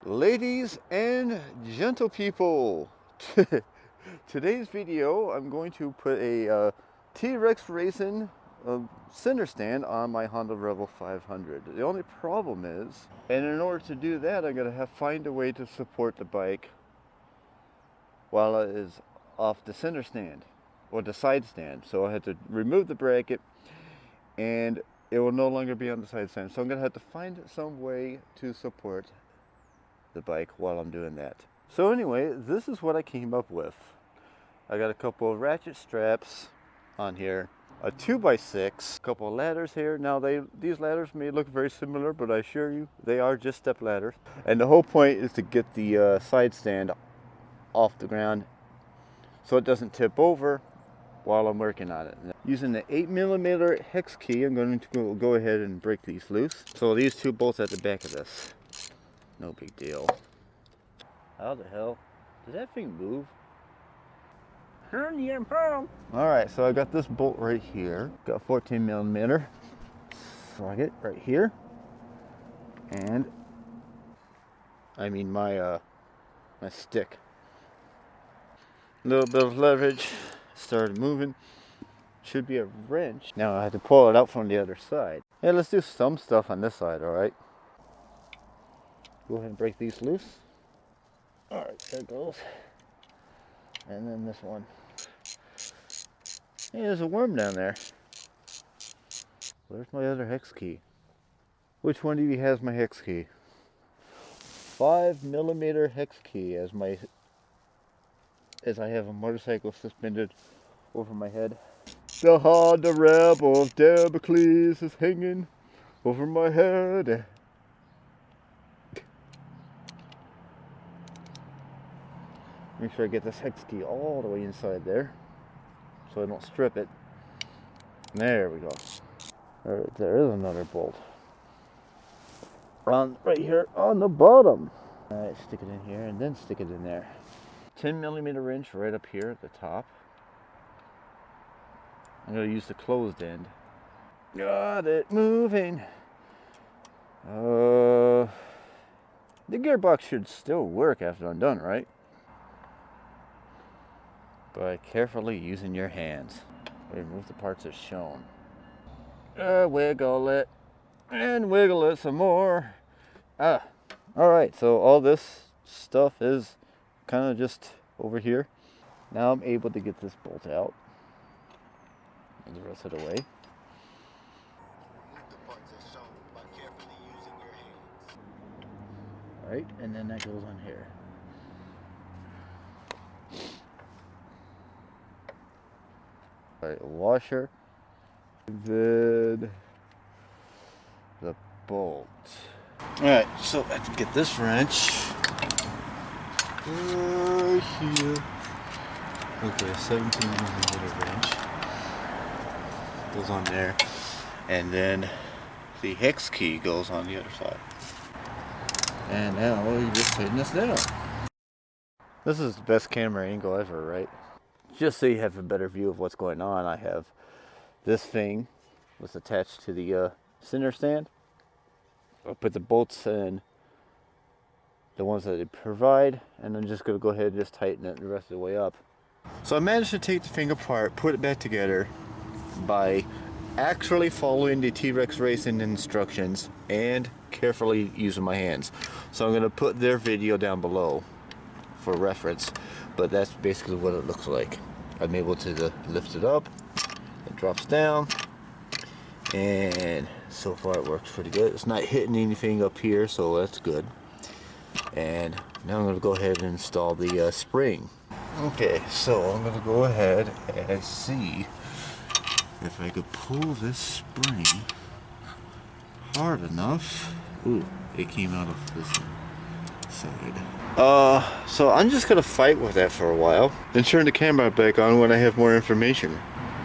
Ladies and gentle people, today's video I'm going to put a T-Rex Racing center stand on my Honda Rebel 500. The only problem is, and in order to do that, I'm going to find a way to support the bike while it is off the center stand or the side stand. So I had to remove the bracket and it will no longer be on the side stand. So I'm going to have to find some way to support the bike while I'm doing that. So anyway, this is what I came up with. I got a couple of ratchet straps on here, a 2x6, a couple of ladders here. Now these ladders may look very similar, but I assure you they are just step ladders. And the whole point is to get the side stand off the ground so it doesn't tip over while I'm working on it. Using the 8mm hex key, I'm going to go ahead and break these loose. So these two bolts at the back of this. No big deal. How the hell? Does that thing move? Alright, so I got this bolt right here. Got 14mm socket right here. And I mean my stick. A little bit of leverage. Started moving. Should be a wrench. Now I have to pull it out from the other side. Yeah, let's do some stuff on this side, alright? Go ahead and break these loose. Alright, there it goes. And then this one. Hey, there's a worm down there. Where's my other hex key? Which one of you has my hex key? 5mm hex key as I have a motorcycle suspended over my head. The Honda Rebel of Damocles is hanging over my head. Make sure I get this hex key all the way inside there so I don't strip it. There we go. Alright, there is another bolt. Right here on the bottom. Alright, stick it in here and then stick it in there. 10mm wrench right up here at the top. I'm going to use the closed end. Got it moving. The gearbox should still work after I'm done, right? By carefully using your hands. Remove the parts as shown. Wiggle it. And wiggle it some more. Alright, so all this stuff is kind of just over here. Now I'm able to get this bolt out. And the rest of the way. Remove the parts as shown by carefully using your hands. Alright, and then that goes on here. Alright, washer, then the bolt. Alright, so I have to get this wrench here. Okay, 17mm wrench goes on there, and then the hex key goes on the other side. And now you just tighten this down. This is the best camera angle ever, right? Just so you have a better view of what's going on, I have this thing was attached to the center stand. I'll put the bolts in, the ones that they provide, and I'm just going to go ahead and just tighten it the rest of the way up. So I managed to take the thing apart, put it back together by actually following the T-Rex Racing instructions and carefully using my hands. So I'm going to put their video down below for reference, but that's basically what it looks like. I'm able to lift it up, it drops down, and so far it works pretty good. It's not hitting anything up here, so that's good. And now I'm going to go ahead and install the spring. Okay, so I'm going to go ahead and see if I could pull this spring hard enough. Ooh, it came out of this side. So I'm just gonna fight with that for a while, then turn the camera back on when I have more information.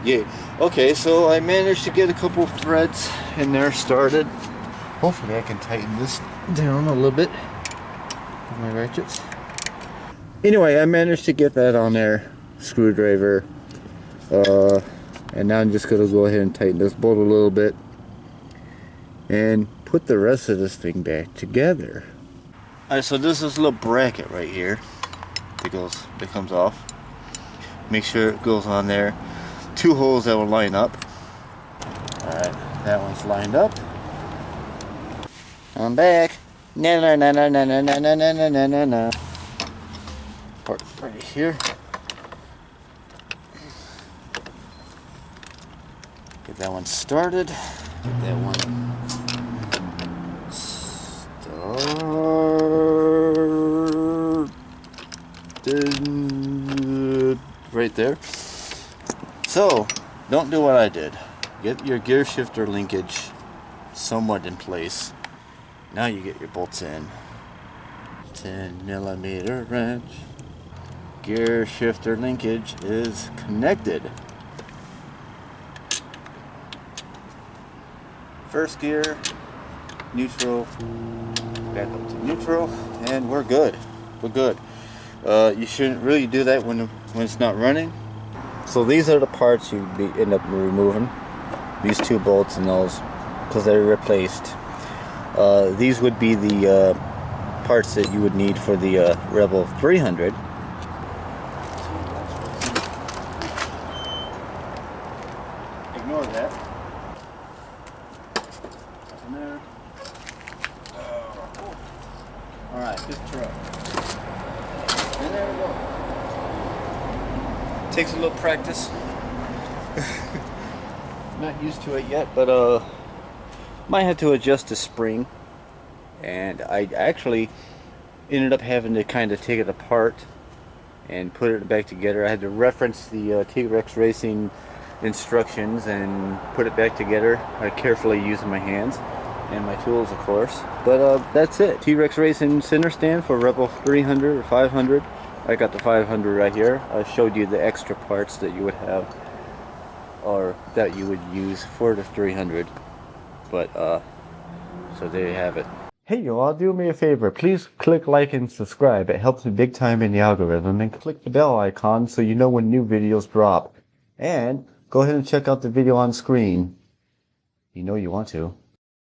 Yeah, okay, so I managed to get a couple threads in there started. Hopefully I can tighten this down a little bit with my ratchets. Anyway, I managed to get that on there, screwdriver, and now I'm just gonna go ahead and tighten this bolt a little bit and put the rest of this thing back together. Alright, so this is a little bracket right here that comes off. Make sure it goes on there. 2 holes that will line up. Alright, that one's lined up. I'm back. Na na na na na na na na na na na na. Part right here. Get that one started. Get that one started right there. So, don't do what I did. Get your gear shifter linkage somewhat in place. Now you get your bolts in. 10mm wrench. Gear shifter linkage is connected. First gear, neutral, back up to neutral, and we're good. We're good. You shouldn't really do that when it's not running. So these are the parts you end up removing. These 2 bolts and those, because they're replaced. These would be the parts that you would need for the Rebel 300. Ignore that. Nothing there. Alright, good truck. And there we go. Takes a little practice. Not used to it yet, but might have to adjust the spring. And I actually ended up having to kind of take it apart and put it back together. I had to reference the T-Rex Racing instructions and put it back together. I carefully using my hands and my tools, of course. But that's it. T-Rex Racing center stand for Rebel 300 or 500. I got the 500 right here. I showed you the extra parts that you would have, or that you would use for the 300. But so there you have it. Hey y'all, do me a favor. Please click like and subscribe. It helps me big time in the algorithm. And click the bell icon so you know when new videos drop. And go ahead and check out the video on screen. You know you want to.